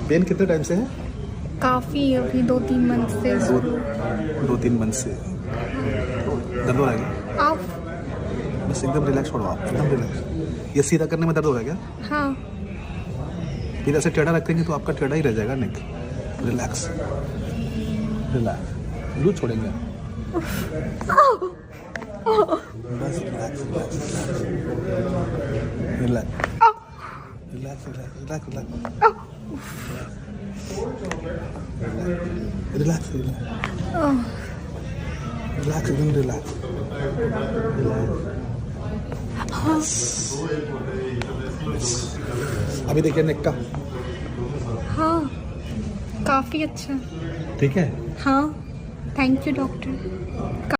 Pen कितने time से है? काफ़ी अभी 2-3 मंथ से। 2-3 मंथ से दर्द हो रहा है क्या? आप? बस एकदम रिलैक्स छोड़ो आप, एकदम रिलैक्स। ये सीधा करने में दर्द हो रहा है क्या? हाँ। फिर ऐसे टेढ़ा रखेंगे तो आपका टेढ़ा ही रह जाएगा नेक। रिलैक्स रिलैक्स, लूज छोड़ेंगे बस। Relax relax relax relax relax relax relax एकदम रिलैक्स। अभी देखिए नेक का। हाँ, काफ़ी अच्छा। ठीक है। हाँ, थैंक यू डॉक्टर।